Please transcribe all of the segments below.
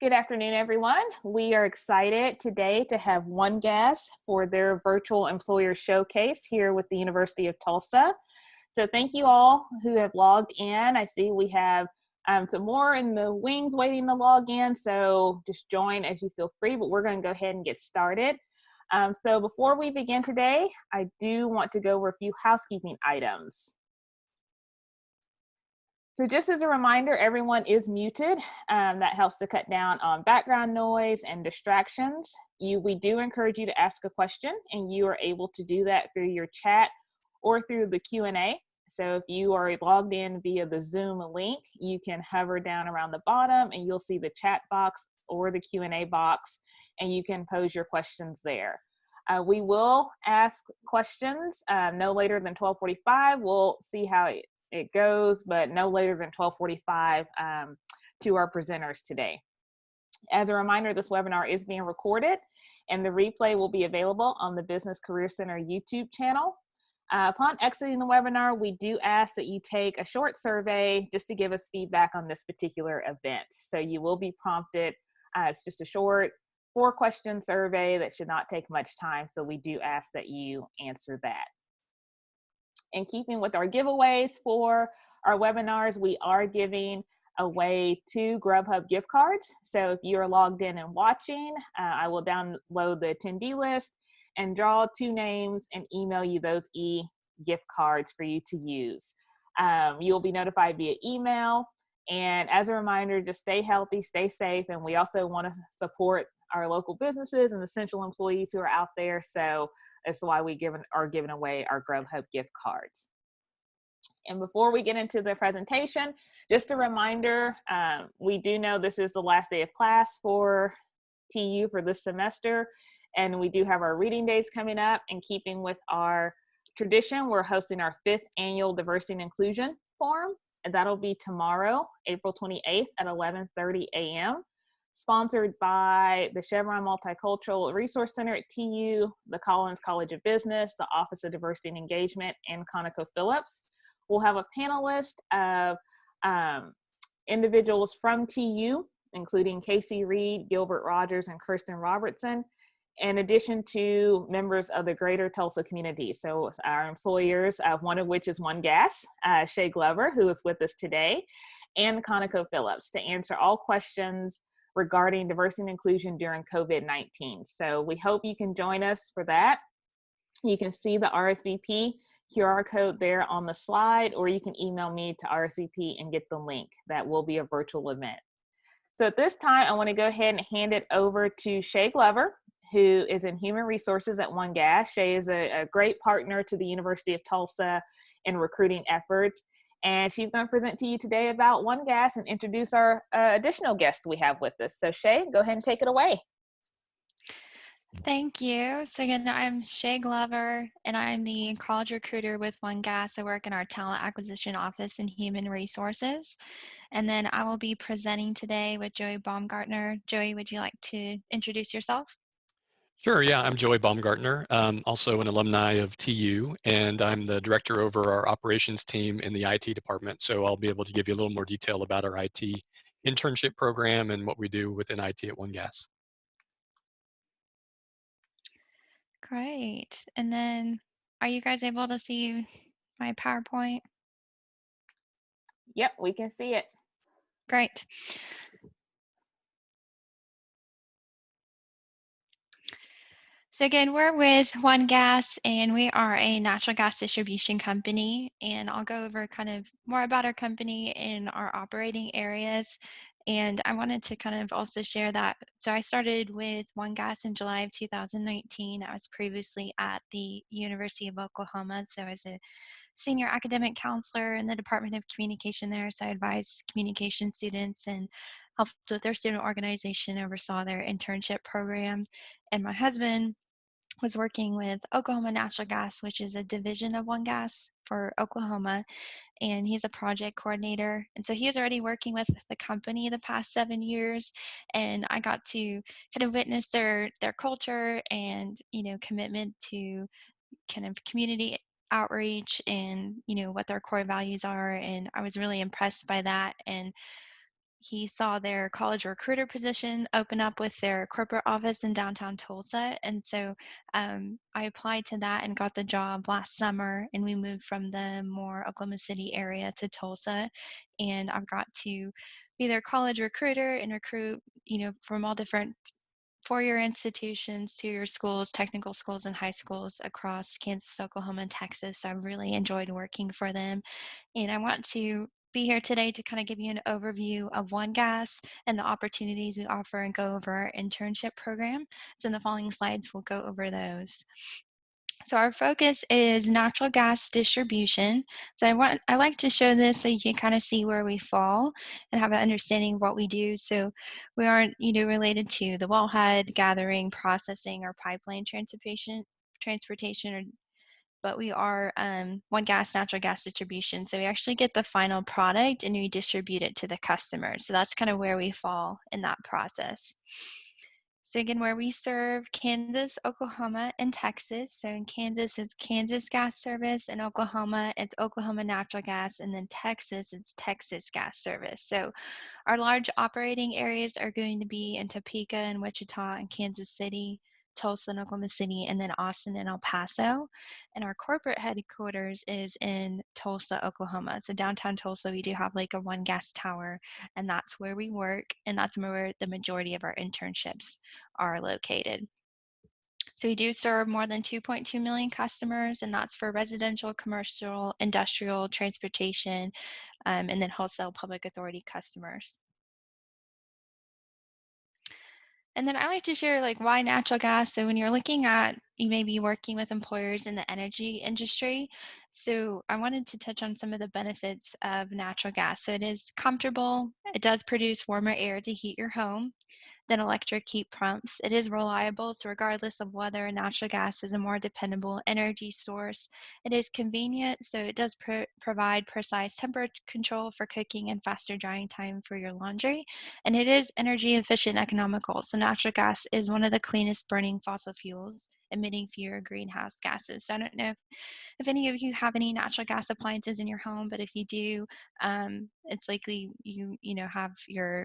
Good afternoon, everyone. We are excited today to have One Gas for their virtual employer showcase here with the University of Tulsa. So thank you all who have logged in. I see we have some more in the wings waiting to log in, so just join as you feel free, but we're going to go ahead and get started. So before we begin today, I do want to go over a few housekeeping items. So just as a reminder, everyone is muted. That helps to cut down on background noise and distractions. We do encourage you to ask a question, and you are able to do that through your chat or through the Q&A. So if you are logged in via the Zoom link, you can hover down around the bottom and you'll see the chat box or the Q&A box, and you can pose your questions there. We will ask questions no later than 12:45. We'll see how it goes, but no later than 12:45 to our presenters today. As a reminder, this webinar is being recorded and the replay will be available on the Business Career Center YouTube channel. Upon exiting the webinar, we do ask that you take a short survey just to give us feedback on this particular event. So you will be prompted. It's just a short 4-question survey that should not take much time. So we do ask that you answer that. In keeping with our giveaways for our webinars, we are giving away 2 Grubhub gift cards. So if you are logged in and watching, I will download the attendee list and draw 2 names and email you those gift cards for you to use. You'll be notified via email. And as a reminder, just stay healthy, stay safe. And we also want to support our local businesses and essential employees who are out there. So that's why we are giving away our Grubhub gift cards. And before we get into the presentation, just a reminder, we do know this is the last day of class for TU for this semester, and we do have our reading days coming up. In keeping with our tradition, we're hosting our 5th annual Diversity and Inclusion Forum, and that'll be tomorrow, April 28th at 11:30 a.m. Sponsored by the Chevron Multicultural Resource Center at TU, the Collins College of Business, the Office of Diversity and Engagement, and ConocoPhillips. We'll have a panelist of individuals from TU, including Casey Reed, Gilbert Rogers, and Kirsten Robertson, in addition to members of the greater Tulsa community. So our employers, one of which is One Gas, Shay Glover, who is with us today, and ConocoPhillips, to answer all questions regarding diversity and inclusion during COVID-19. So we hope you can join us for that. You can see the RSVP QR code there on the slide, or you can email me to RSVP and get the link. That will be a virtual event. So at this time, I want to go ahead and hand it over to Shay Glover, who is in Human Resources at One Gas. Shay is a great partner to the University of Tulsa in recruiting efforts. And she's going to present to you today about One Gas and introduce our additional guests we have with us. So Shay, go ahead and take it away. Thank you. So again, I'm Shay Glover, and I'm the college recruiter with One Gas. I work in our talent acquisition office in Human Resources. And then I will be presenting today with Joey Baumgartner. Joey, would you like to introduce yourself? Sure, yeah, I'm Joey Baumgartner, also an alumni of TU, and I'm the director over our operations team in the IT department. So I'll be able to give you a little more detail about our IT internship program and what we do within IT at One Gas. Great. And then are you guys able to see my PowerPoint? Yep, we can see it. Great. So again, we're with One Gas, and we are a natural gas distribution company, and I'll go over kind of more about our company and our operating areas. And I wanted to kind of also share that. So I started with One Gas in July of 2019. I was previously at the University of Oklahoma, so as a senior academic counselor in the Department of Communication there. So I advised communication students and helped with their student organization, oversaw their internship program. And my husband was working with Oklahoma Natural Gas, which is a division of One Gas for Oklahoma, and he's a project coordinator. And so he was already working with the company the past 7 years, and I got to kind of witness their culture and, commitment to kind of community outreach and, what their core values are. And I was really impressed by that. And he saw their college recruiter position open up with their corporate office in downtown Tulsa. And so I applied to that and got the job last summer. And we moved from the more Oklahoma City area to Tulsa. And I've got to be their college recruiter and recruit, from all different four-year institutions, two-year schools, technical schools, and high schools across Kansas, Oklahoma, and Texas. So I've really enjoyed working for them. And I want to be here today to kind of give you an overview of One Gas and the opportunities we offer and go over our internship program. So in the following slides, we'll go over those. So our focus is natural gas distribution. So I like to show this so you can kind of see where we fall and have an understanding of what we do. So we aren't, related to the wellhead, gathering, processing, or pipeline transportation, but we are One Gas natural gas distribution. So we actually get the final product and we distribute it to the customer. So that's kind of where we fall in that process. So again, where we serve Kansas, Oklahoma, and Texas. So in Kansas, it's Kansas Gas Service. In Oklahoma, it's Oklahoma Natural Gas. And then Texas, it's Texas Gas Service. So our large operating areas are going to be in Topeka and Wichita and Kansas City, Tulsa and Oklahoma City, and then Austin and El Paso. And our corporate headquarters is in Tulsa, Oklahoma. So downtown Tulsa, we do have like a One Gas tower, and that's where we work, and that's where the majority of our internships are located. So we do serve more than 2.2 million customers, and that's for residential, commercial, industrial, transportation, and then wholesale public authority customers. And then I like to share like why natural gas. So when you're looking at, you may be working with employers in the energy industry. So I wanted to touch on some of the benefits of natural gas. So it is comfortable. It does produce warmer air to heat your home than electric heat pumps. It is reliable, so regardless of weather, natural gas is a more dependable energy source. It is convenient, so it does provide precise temperature control for cooking and faster drying time for your laundry. And it is energy efficient and economical, so natural gas is one of the cleanest burning fossil fuels, emitting fewer greenhouse gases. So I don't know if any of you have any natural gas appliances in your home, but if you do, it's likely you have your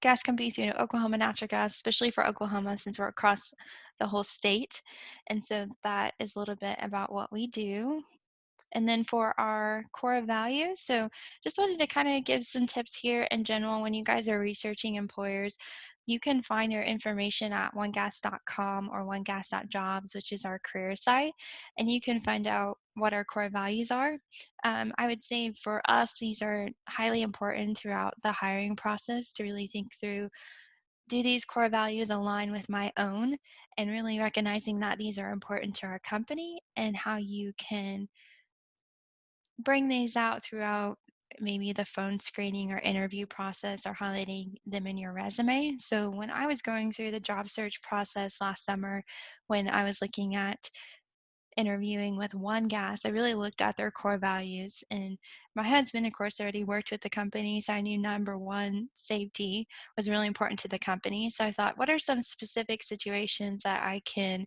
gas can be through Oklahoma Natural Gas, especially for Oklahoma since we're across the whole state. And so that is a little bit about what we do. And then for our core values, so just wanted to kind of give some tips here in general when you guys are researching employers. You can find your information at onegas.com or onegas.jobs, which is our career site, and you can find out what our core values are. I would say for us, these are highly important throughout the hiring process to really think through, do these core values align with my own, and really recognizing that these are important to our company and how you can bring these out throughout maybe the phone screening or interview process or highlighting them in your resume. So when I was going through the job search process last summer, when I was looking at interviewing with One Gas, I really looked at their core values. And my husband, of course, already worked with the company, so I knew number one, safety was really important to the company. So I thought, what are some specific situations that I can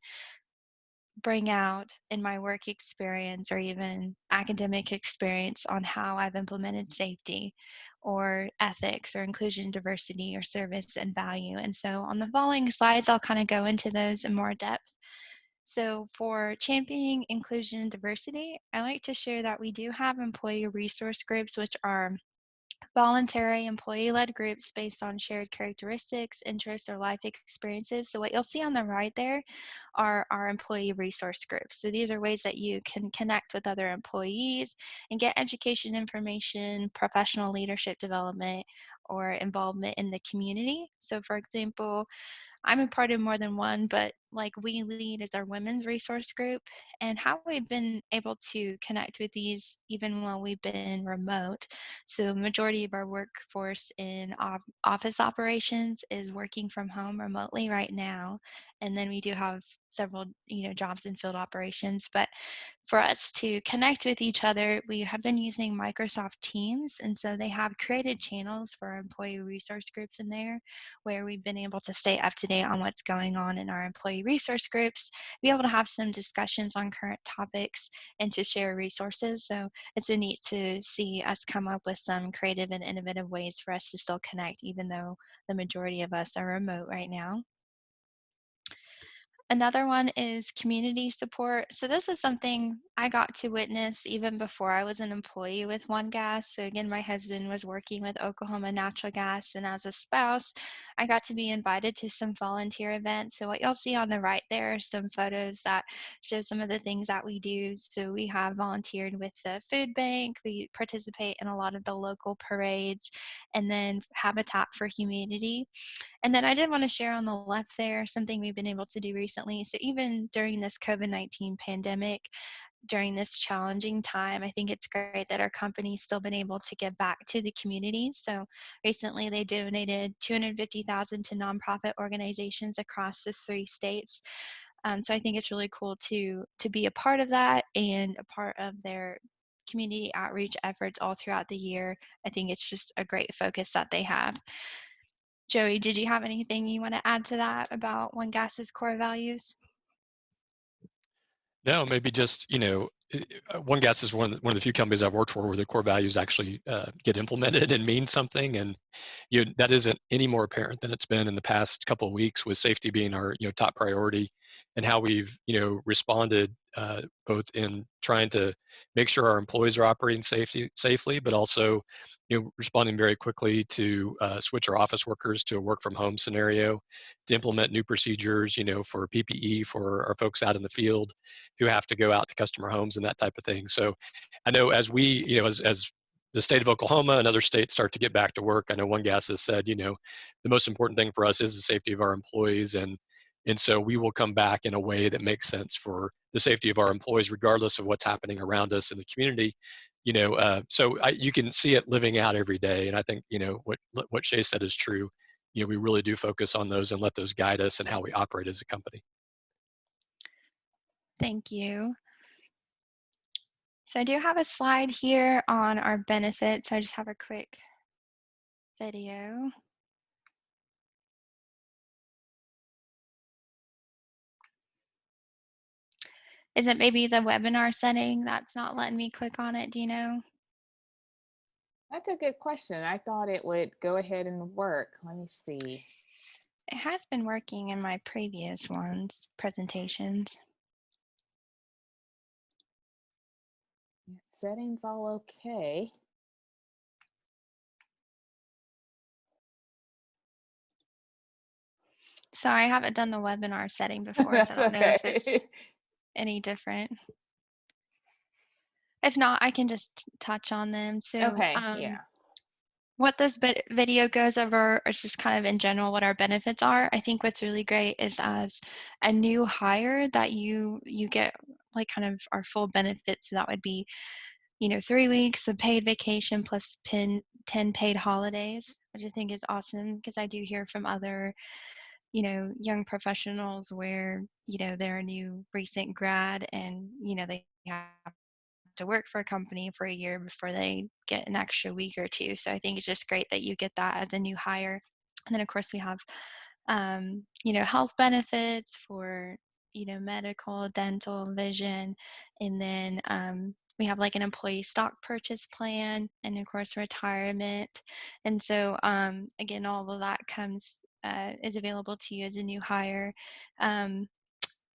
bring out in my work experience or even academic experience on how I've implemented safety or ethics or inclusion, diversity, or service and value. And so on the following slides, I'll kind of go into those in more depth. So for championing inclusion and diversity, I like to share that we do have employee resource groups, which are voluntary employee-led groups based on shared characteristics, interests, or life experiences. So what you'll see on the right there are our employee resource groups. So these are ways that you can connect with other employees and get education information, professional leadership development, or involvement in the community. So for example, I'm a part of more than one, but like We Lead is our women's resource group, and how we've been able to connect with these even while we've been remote. So majority of our workforce in office operations is working from home remotely right now. And then we do have several, jobs in field operations, but for us to connect with each other, we have been using Microsoft Teams. And so they have created channels for our employee resource groups in there where we've been able to stay up to date on what's going on in our employee resource groups, be able to have some discussions on current topics, and to share resources. So it's been neat to see us come up with some creative and innovative ways for us to still connect, even though the majority of us are remote right now. Another one is community support. So this is something I got to witness even before I was an employee with One Gas. So again, my husband was working with Oklahoma Natural Gas, and as a spouse, I got to be invited to some volunteer events. So what you'll see on the right there are some photos that show some of the things that we do. So we have volunteered with the food bank, we participate in a lot of the local parades, and then Habitat for Humanity. And then I did want to share on the left there something we've been able to do recently. So even during this COVID-19 pandemic, during this challenging time, I think it's great that our company's still been able to give back to the community. So recently they donated $250,000 to nonprofit organizations across the 3 states. So I think it's really cool to be a part of that and a part of their community outreach efforts all throughout the year. I think it's just a great focus that they have. Joey, did you have anything you want to add to that about One Gas's core values? No, maybe just, One Gas is one of the few companies I've worked for where the core values actually get implemented and mean something. And that isn't any more apparent than it's been in the past couple of weeks, with safety being our top priority, and how we've responded both in trying to make sure our employees are operating safely, but also responding very quickly to switch our office workers to a work from home scenario, to implement new procedures for PPE for our folks out in the field who have to go out to customer homes and that type of thing. So I know as we as the state of Oklahoma and other states start to get back to work, I know One Gas has said, the most important thing for us is the safety of our employees. And so we will come back in a way that makes sense for the safety of our employees, regardless of what's happening around us in the community. You can see it living out every day. And I think, what Shay said is true. We really do focus on those and let those guide us and how we operate as a company. Thank you. So I do have a slide here on our benefits. I just have a quick video. Is it maybe the webinar setting that's not letting me click on it? Do you know? That's a good question. I thought it would go ahead and work. Let me see. It has been working in my previous presentations. Settings all okay. So I haven't done the webinar setting before, so I don't know if it's any different. If not, I can just touch on them. So okay, yeah. What this video goes over is just kind of in general what our benefits are. I think what's really great is as a new hire that you get like kind of our full benefits. So that would be 3 weeks of paid vacation plus 10 paid holidays, which I think is awesome, because I do hear from other young professionals where they're a new recent grad, and they have to work for a company for a year before they get an extra week or two. So I think it's just great that you get that as a new hire. And then of course we have health benefits for medical, dental, vision, and then we have like an employee stock purchase plan, and of course retirement. And so again, all of that is available to you as a new hire.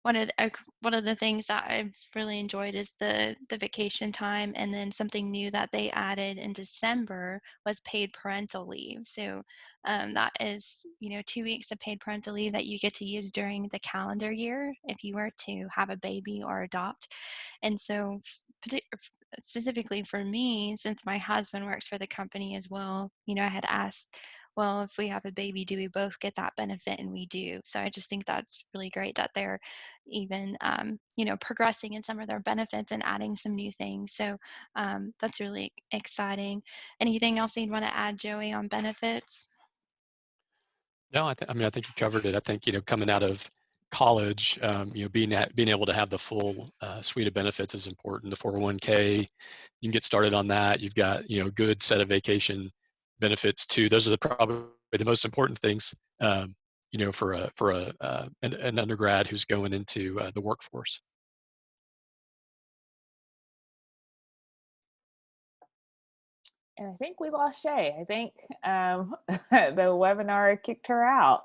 One of the things that I've really enjoyed is the vacation time, and then something new that they added in December was paid parental leave. So that is 2 weeks of paid parental leave that you get to use during the calendar year if you were to have a baby or adopt. And so specifically for me, since my husband works for the company as well, I had asked, well, if we have a baby, do we both get that benefit? And we do. So I just think that's really great that they're even progressing in some of their benefits and adding some new things. So that's really exciting. Anything else you'd want to add, Joey, on benefits? No, I think you covered it. I think coming out of college, being able to have the full suite of benefits is important. The 401k, you can get started on that. You've got good set of vacation benefits too. Those are probably the most important things. an undergrad who's going into the workforce. And I think we lost Shay. I think the webinar kicked her out.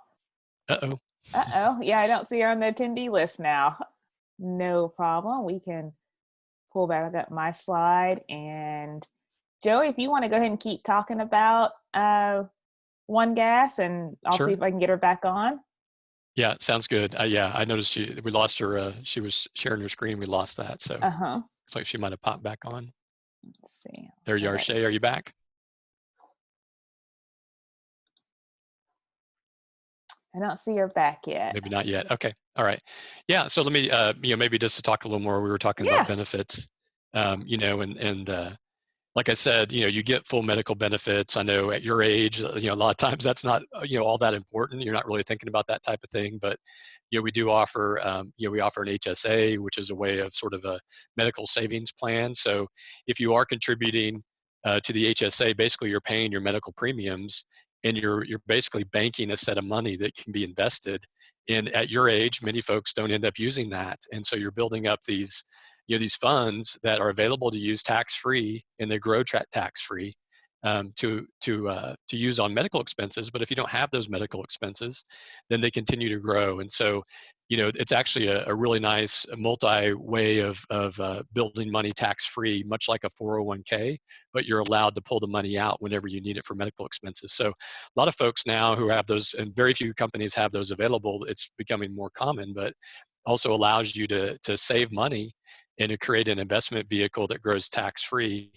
Uh-oh. Uh-oh. Yeah, I don't see her on the attendee list now. No problem. We can pull back up my slide. And Joey, if you want to go ahead and keep talking about One Gas, and I'll see Sure. if I can get her back on. Yeah, sounds good. Yeah, I noticed we lost her. She was sharing her screen. We lost that. So Uh-huh. it's like she might have popped back on. Let's see. There you are, Shay. Are you back? I don't see her back yet. Maybe not yet. Okay. All right. Yeah. So let me, maybe just to talk a little more. We were talking about Yeah. benefits, like I said, you get full medical benefits. I know at your age, a lot of times that's not, all that important. You're not really thinking about that type of thing, but we do offer, we offer an HSA, which is a way of sort of a medical savings plan. So if you are contributing to the HSA, basically you're paying your medical premiums, and you're basically banking a set of money that can be invested. And at your age, many folks don't end up using that, and so you're building up these funds that are available to use tax-free, and they grow tax-free to use on medical expenses. But if you don't have those medical expenses, then they continue to grow. And so, it's actually a really nice multi-way of building money tax-free, much like a 401k, but you're allowed to pull the money out whenever you need it for medical expenses. So a lot of folks now who have those, and very few companies have those available, it's becoming more common, but also allows you to save money and to create an investment vehicle that grows tax-free.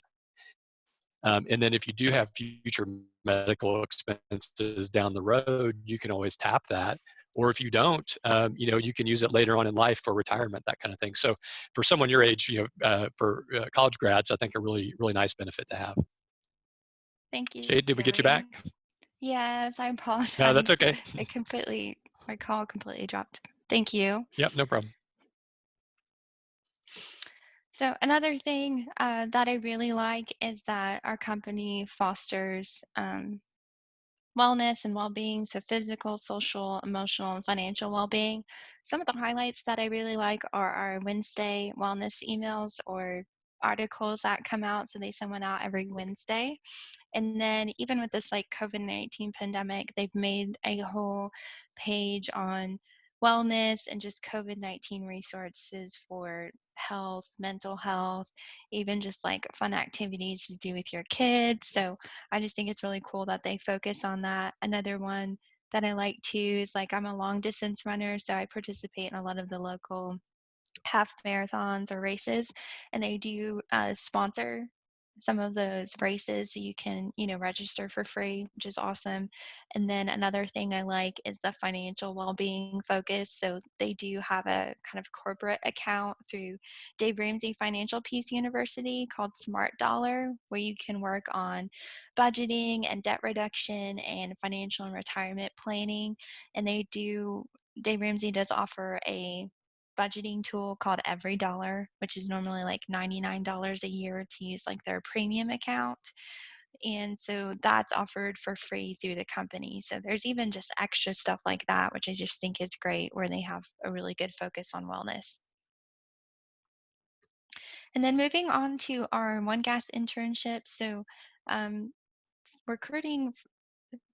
And then if you do have future medical expenses down the road, you can always tap that. Or if you don't, you can use it later on in life for retirement, that kind of thing. So for someone your age, for college grads, I think a really, really nice benefit to have. Thank you, Jade, did we get you back? Joey. Yes, I No, that's apologize. okay. My call completely dropped. Thank you. Yep, no problem. So another thing that I really like is that our company fosters wellness and well-being, so physical, social, emotional, and financial well-being. Some of the highlights that I really like are our Wednesday wellness emails or articles that come out. So they send one out every Wednesday. And then even with this like COVID-19 pandemic, they've made a whole page on wellness and just COVID-19 resources for health, mental health, even just like fun activities to do with your kids. So I just think it's really cool that they focus on that. Another one that I like too is like I'm a long distance runner, so I participate in a lot of the local half marathons or races, and they do sponsor some of those races so you can register for free, which is awesome. And then another thing I like is the financial well-being focus, so they do have a kind of corporate account through Dave Ramsey Financial Peace University called Smart Dollar, where you can work on budgeting and debt reduction and financial and retirement planning. And Dave Ramsey does offer a budgeting tool called Every Dollar, which is normally like $99 a year to use like their premium account. And so that's offered for free through the company. So there's even just extra stuff like that, which I just think is great, where they have a really good focus on wellness. And then moving on to our One Gas internship. So um, recruiting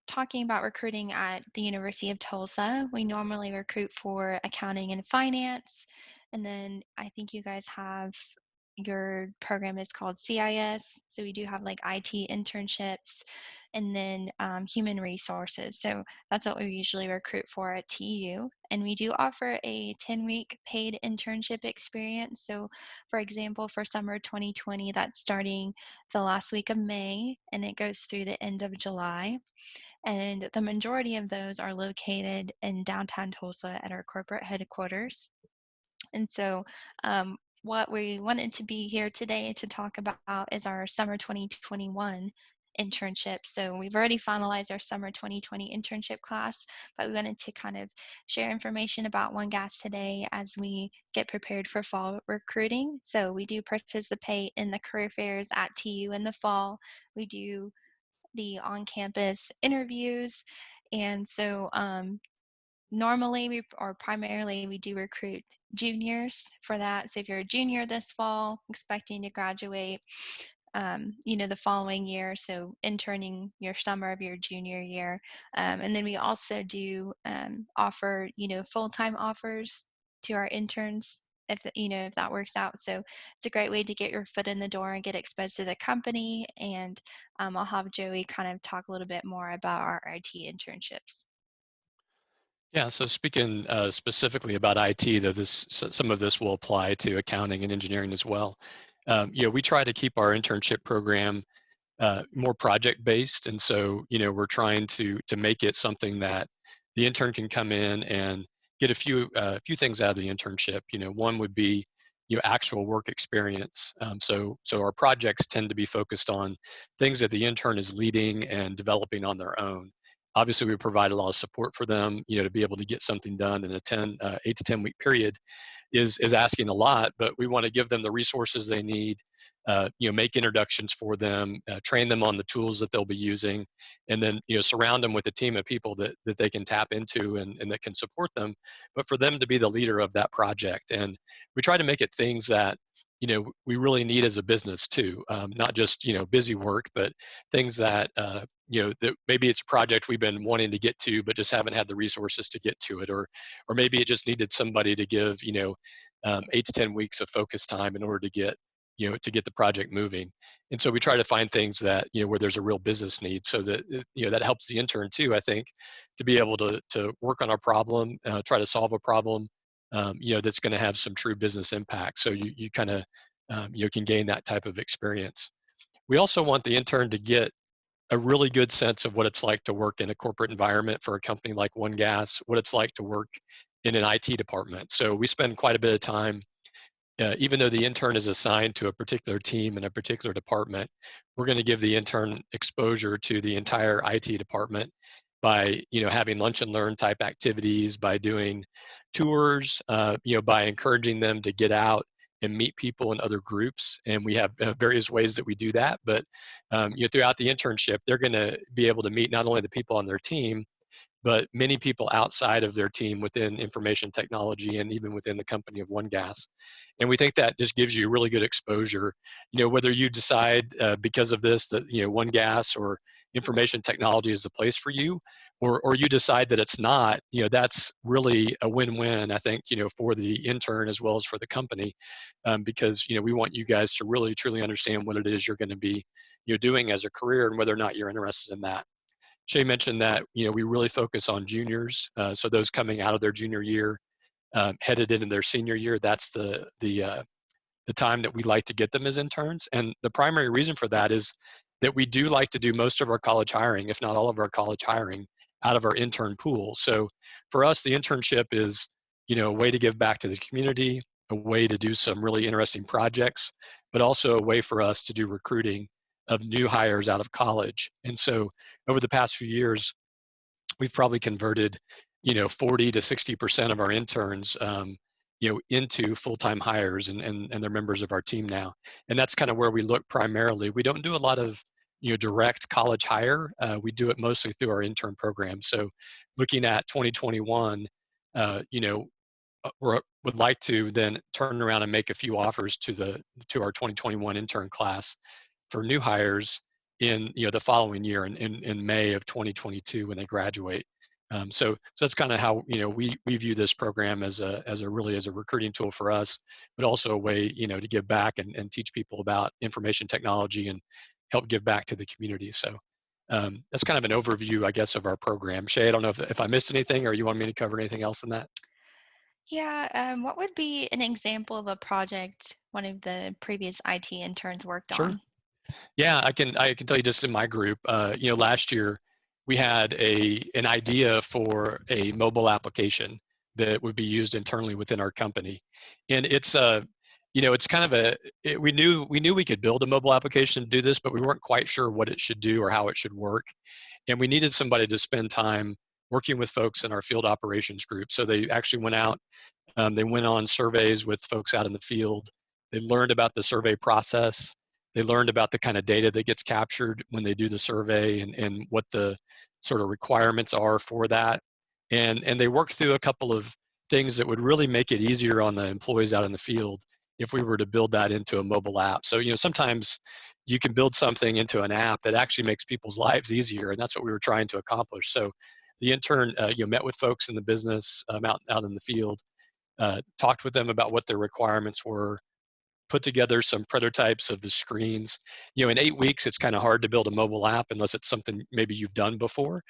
talking about recruiting at the University of Tulsa, we normally recruit for accounting and finance. And then I think you guys have your program is called CIS. So we do have like IT internships and then human resources. So that's what we usually recruit for at TU. And we do offer a 10-week paid internship experience. So for example, for summer 2020, that's starting the last week of May and it goes through the end of July. And the majority of those are located in downtown Tulsa at our corporate headquarters. And so what we wanted to be here today to talk about is our summer 2021 internship. So we've already finalized our summer 2020 internship class, but we wanted to kind of share information about One Gas today as we get prepared for fall recruiting. So we do participate in the career fairs at TU in the fall. We do the on-campus interviews. And so normally or primarily we do recruit juniors for that. So if you're a junior this fall expecting to graduate, the following year, so interning your summer of your junior year. And then we also do offer, full-time offers to our interns if that works out. So it's a great way to get your foot in the door and get exposed to the company. And I'll have Joey kind of talk a little bit more about our IT internships. Yeah, so speaking specifically about IT, though some of this will apply to accounting and engineering as well. We try to keep our internship program more project based, and so we're trying to make it something that the intern can come in and get a few things out of the internship. One would be actual work experience. So our projects tend to be focused on things that the intern is leading and developing on their own. Obviously, we provide a lot of support for them, to be able to get something done in a 8 to 10 week period is asking a lot, but we want to give them the resources they need, make introductions for them, train them on the tools that they'll be using, and then surround them with a team of people that they can tap into and that can support them, but for them to be the leader of that project. And we try to make it things that we really need as a business too, not just busy work, but things that that maybe it's a project we've been wanting to get to but just haven't had the resources to get to it, or maybe it just needed somebody to give 8 to 10 weeks of focus time in order to get the project moving. And so we try to find things that where there's a real business need, so that that helps the intern too, I think, to be able to work on our problem, try to solve a problem that's going to have some true business impact. So you kind of can gain that type of experience. We also want the intern to get a really good sense of what it's like to work in a corporate environment for a company like One Gas, what it's like to work in an IT department. So we spend quite a bit of time, even though the intern is assigned to a particular team in a particular department, we're going to give the intern exposure to the entire IT department by having lunch and learn type activities, by doing tours, by encouraging them to get out and meet people in other groups. And we have various ways that we do that. But throughout the internship, they're going to be able to meet not only the people on their team, but many people outside of their team within information technology and even within the company of One Gas. And we think that just gives you really good exposure. Whether you decide because of this that One Gas or information technology is the place for you, or you decide that it's not, that's really a win-win, I think, for the intern as well as for the company, because we want you guys to really truly understand what it is you're going to be doing as a career and whether or not you're interested in that. Shay mentioned that we really focus on juniors, so those coming out of their junior year, headed into their senior year. That's the time that we like to get them as interns. And the primary reason for that is that we do like to do most of our college hiring, if not all of our college hiring, out of our intern pool. So for us, the internship is a way to give back to the community, a way to do some really interesting projects, but also a way for us to do recruiting of new hires out of college. And so over the past few years, we've probably converted 40 to 60% of our interns into full-time hires, and they're members of our team now. And that's kind of where we look primarily. We don't do a lot of direct college hire. We do it mostly through our intern program. So looking at 2021, we would like to then turn around and make a few offers to our 2021 intern class for new hires in the following year, in May of 2022 when they graduate. So that's kind of how we view this program as a recruiting tool for us, but also a way to give back and teach people about information technology and help give back to the community. So that's kind of an overview, I guess, of our program. Shay, I don't know if I missed anything or you want me to cover anything else in that. Yeah, what would be an example of a project one of the previous IT interns worked Sure. on? Yeah, I can tell you just in my group, last year we had an idea for a mobile application that would be used internally within our company, and it's kind of we knew we could build a mobile application to do this, but we weren't quite sure what it should do or how it should work, and we needed somebody to spend time working with folks in our field operations group. So they actually went out. They went on surveys with folks out in the field. They learned about the survey process. They learned about the kind of data that gets captured when they do the survey and what the sort of requirements are for that. And they worked through a couple of things that would really make it easier on the employees out in the field if we were to build that into a mobile app. So, sometimes you can build something into an app that actually makes people's lives easier, and that's what we were trying to accomplish. So the intern, met with folks in the business, out in the field, talked with them about what their requirements were, put together some prototypes of the screens. In 8 weeks, it's kind of hard to build a mobile app unless it's something maybe you've done before.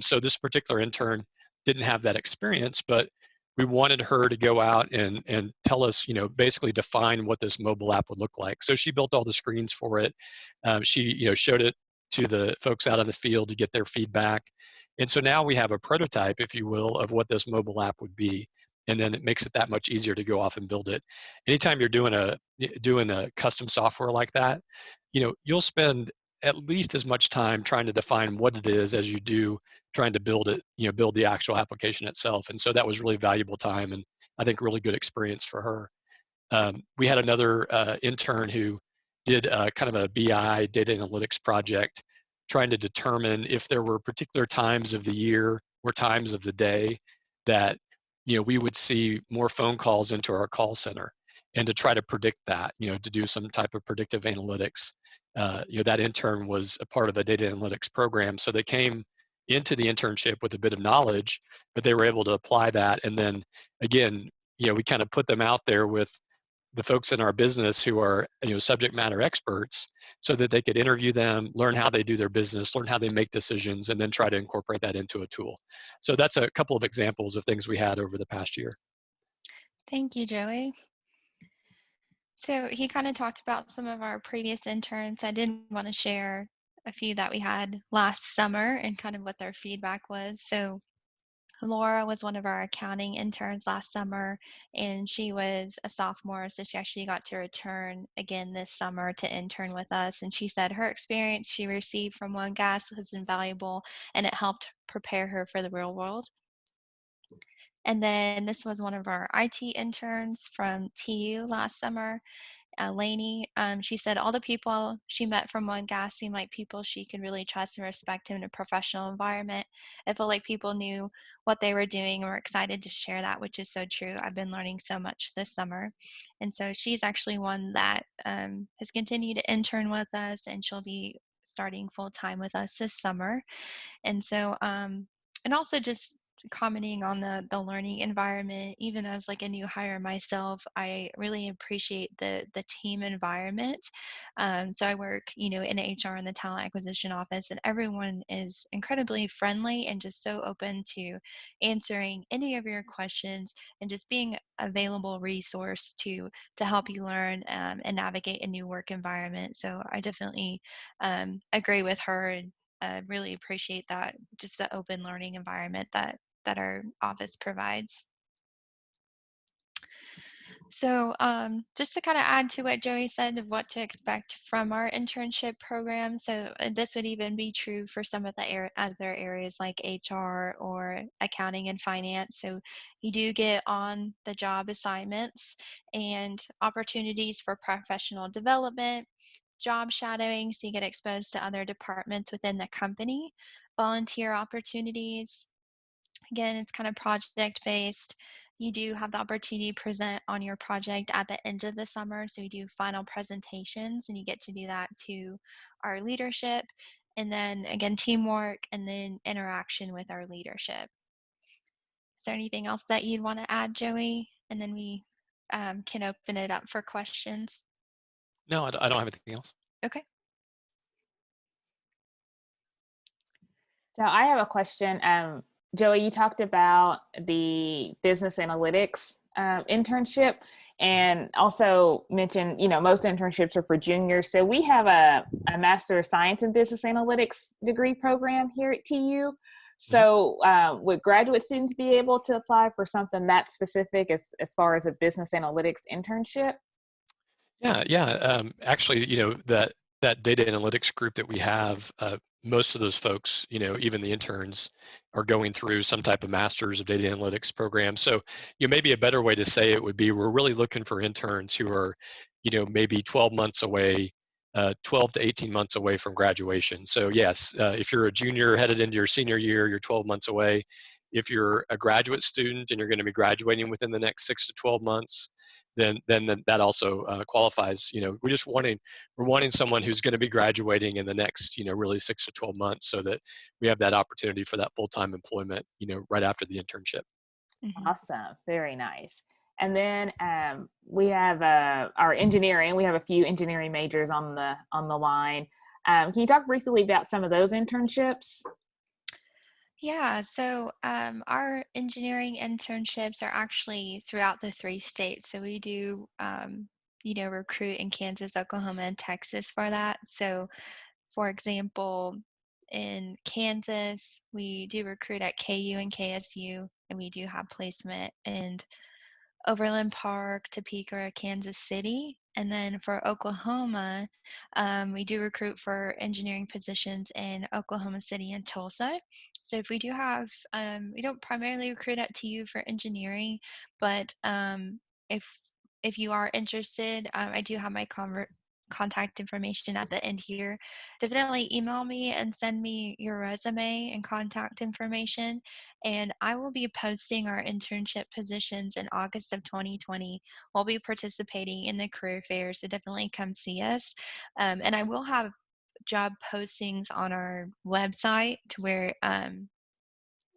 So this particular intern didn't have that experience, but we wanted her to go out and tell us, basically define what this mobile app would look like. So she built all the screens for it. She, showed it to the folks out in the field to get their feedback. And so now we have a prototype, if you will, of what this mobile app would be. And then it makes it that much easier to go off and build it. Anytime you're doing a custom software like that, you'll spend at least as much time trying to define what it is as you do trying to build it, build the actual application itself. And so that was really valuable time, and I think really good experience for her. We had another intern who did kind of a BI data analytics project, trying to determine if there were particular times of the year or times of the day that we would see more phone calls into our call center, and to try to predict that, to do some type of predictive analytics. That intern was a part of a data analytics program, so they came into the internship with a bit of knowledge, but they were able to apply that. And then again, we kind of put them out there with the folks in our business who are subject matter experts, so that they could interview them, learn how they do their business, learn how they make decisions, and then try to incorporate that into a tool. So that's a couple of examples of things we had over the past year. Thank you, Joey. So he kind of talked about some of our previous interns. I did want to share a few that we had last summer and kind of what their feedback was. So Laura was one of our accounting interns last summer, and she was a sophomore, so she actually got to return again this summer to intern with us. And she said her experience she received from One Gas was invaluable, and it helped prepare her for the real world. And then this was one of our IT interns from TU last summer, Lainey. She said all the people she met from One Gas seemed like people she could really trust and respect in a professional environment. I felt like people knew what they were doing and were excited to share that, which is so true. I've been learning so much this summer. And so she's actually one that has continued to intern with us, and she'll be starting full time with us this summer. And so, and also just commenting on the learning environment, even as like a new hire myself, I really appreciate the team environment. So I work, in HR in the talent acquisition office, and everyone is incredibly friendly and just so open to answering any of your questions and just being available resource to help you learn and navigate a new work environment. So I definitely agree with her, and really appreciate that, just the open learning environment that our office provides. So just to kind of add to what Joey said of what to expect from our internship program, so this would even be true for some of the other areas like HR or accounting and finance. So you do get on the job assignments and opportunities for professional development, job shadowing, so you get exposed to other departments within the company, volunteer opportunities. Again, it's kind of project based. You do have the opportunity to present on your project at the end of the summer. So we do final presentations, and you get to do that to our leadership. And then again, teamwork, and then interaction with our leadership. Is there anything else that you'd want to add, Joey? And then we can open it up for questions. No, I don't have anything else. Okay. So I have a question. Joey, you talked about the business analytics internship, and also mentioned, most internships are for juniors. So we have a Master of Science in Business Analytics degree program here at TU. So would graduate students be able to apply for something that specific as far as a business analytics internship? Yeah. Actually, that data analytics group that we have, most of those folks, even the interns, are going through some type of master's of data analytics program. So, maybe a better way to say it would be, we're really looking for interns who are, maybe 12 months away 12 to 18 months away from graduation. So yes, if you're a junior headed into your senior year, you're 12 months away. If you're a graduate student and you're going to be graduating within the next 6 to 12 months, then that also qualifies. We're wanting someone who's going to be graduating in the next, really 6 to 12 months, so that we have that opportunity for that full-time employment, right after the internship. Mm-hmm. Awesome. Very nice. And then we have our engineering. We have a few engineering majors on the line. Can you talk briefly about some of those internships? Yeah, so our engineering internships are actually throughout the 3 states. So we do, recruit in Kansas, Oklahoma, and Texas for that. So, for example, in Kansas, we do recruit at KU and KSU, and we do have placement in Overland Park, Topeka, Kansas City. And then for Oklahoma, we do recruit for engineering positions in Oklahoma City and Tulsa. So if we do have, we don't primarily recruit at TU for engineering, but if you are interested, I do have my contact information at the end here. Definitely email me and send me your resume and contact information, and I will be posting our internship positions in August of 2020. We'll be participating in the career fair, so definitely come see us. And I will have job postings on our website to where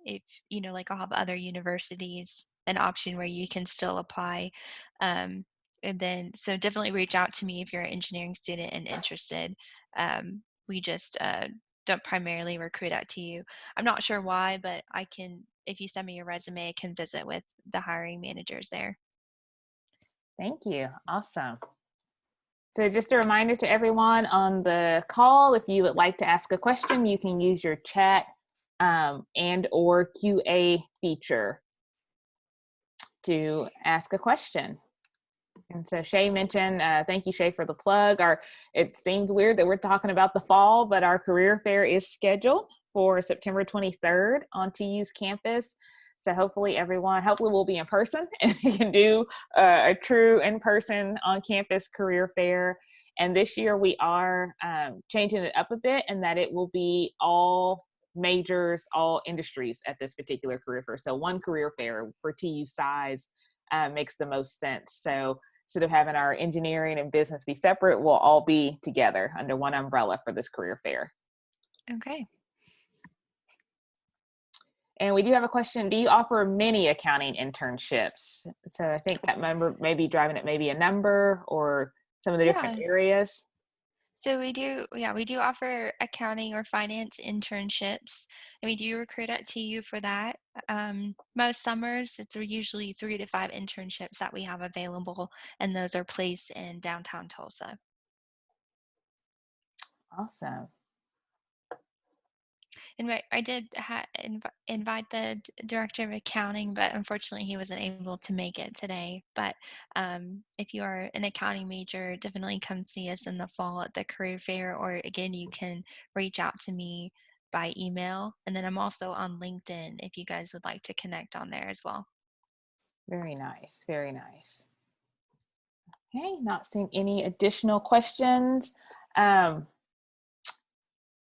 if like I'll have other universities an option where you can still apply. And then so definitely reach out to me if you're an engineering student and interested. We just don't primarily recruit at TU. I'm not sure why, but I can, if you send me your resume, I can visit with the hiring managers there. Thank you. Awesome. So just a reminder to everyone on the call, if you would like to ask a question, you can use your chat and or QA feature to ask a question. And so Shay mentioned, thank you, Shay, for the plug. It seems weird that we're talking about the fall, but our career fair is scheduled for September 23rd on TU's campus. So hopefully we'll be in person and we can do a true in-person on-campus career fair. And this year we are changing it up a bit, in that it will be all majors, all industries at this particular career fair. So one career fair for TU size makes the most sense. So instead of having our engineering and business be separate, we'll all be together under one umbrella for this career fair. Okay. And we do have a question. Do you offer many accounting internships? So I think that member may be driving it, maybe a number or some of the different areas. So we do offer accounting or finance internships, and we do recruit at TU for that. Most summers, it's usually 3 to 5 internships that we have available, and those are placed in downtown Tulsa. Awesome. And I did invite the director of accounting, but unfortunately he wasn't able to make it today. But if you are an accounting major, definitely come see us in the fall at the career fair, or again, you can reach out to me by email. And then I'm also on LinkedIn if you guys would like to connect on there as well. Very nice. Very nice. Okay, not seeing any additional questions.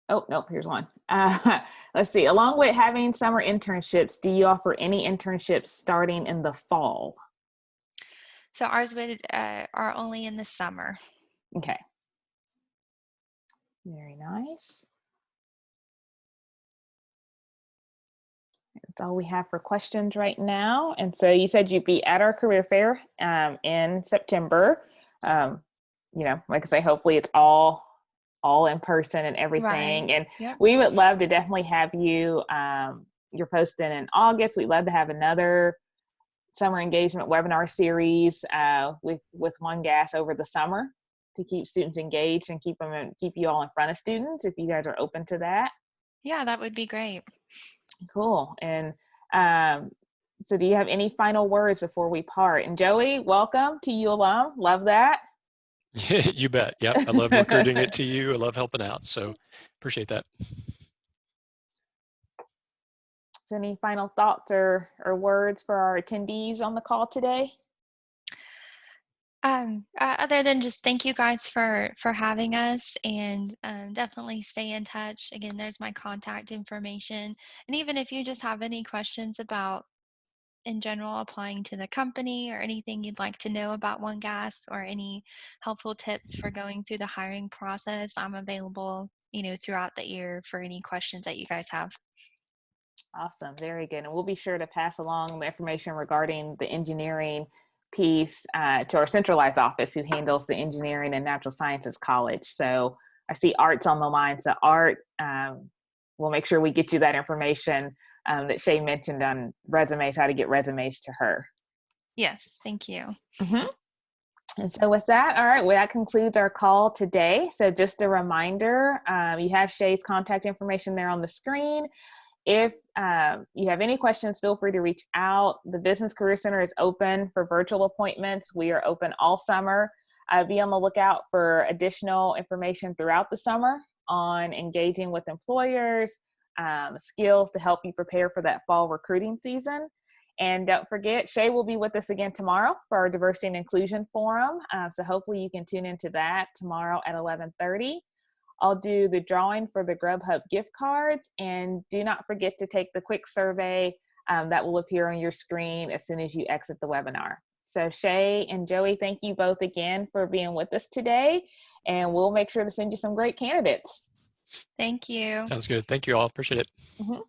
Oh, no, here's one. Let's see. Along with having summer internships, do you offer any internships starting in the fall? So ours are only in the summer. Okay. Very nice. That's all we have for questions right now. And so you said you'd be at our career fair in September. Like I say, hopefully it's all in person and everything. Right. And Yep. we would love to definitely have you. You're posting in August. We'd love to have another summer engagement webinar series with One Gas over the summer to keep students engaged and keep you all in front of students, if you guys are open to that. Yeah, that would be great. Cool. And so do you have any final words before we part? And Joey, welcome to U alum. Love that. You bet. Yep. I love recruiting at TU. I love helping out. So appreciate that. So any final thoughts or words for our attendees on the call today? Other than just thank you guys for having us, and definitely stay in touch. Again, there's my contact information. And even if you just have any questions about in general applying to the company or anything you'd like to know about One Gas or any helpful tips for going through the hiring process, I'm available, throughout the year for any questions that you guys have. Awesome. Very good. And we'll be sure to pass along the information regarding the engineering piece to our centralized office who handles the engineering and natural sciences college. So I see Art's on the line. So Art, we'll make sure we get you that information that Shay mentioned on resumes, how to get resumes to her. Yes, thank you. Mm-hmm. And so with that, all right, well, that concludes our call today. So just a reminder, you have Shay's contact information there on the screen. If you have any questions, feel free to reach out. The Business Career Center is open for virtual appointments. We are open all summer. Be on the lookout for additional information throughout the summer on engaging with employers, skills to help you prepare for that fall recruiting season. And don't forget, Shay will be with us again tomorrow for our Diversity and Inclusion Forum. So hopefully you can tune into that tomorrow at 11:30. I'll do the drawing for the Grubhub gift cards, and do not forget to take the quick survey that will appear on your screen as soon as you exit the webinar. So Shay and Joey, thank you both again for being with us today, and we'll make sure to send you some great candidates. Thank you. Sounds good. Thank you all. Appreciate it. Mm-hmm.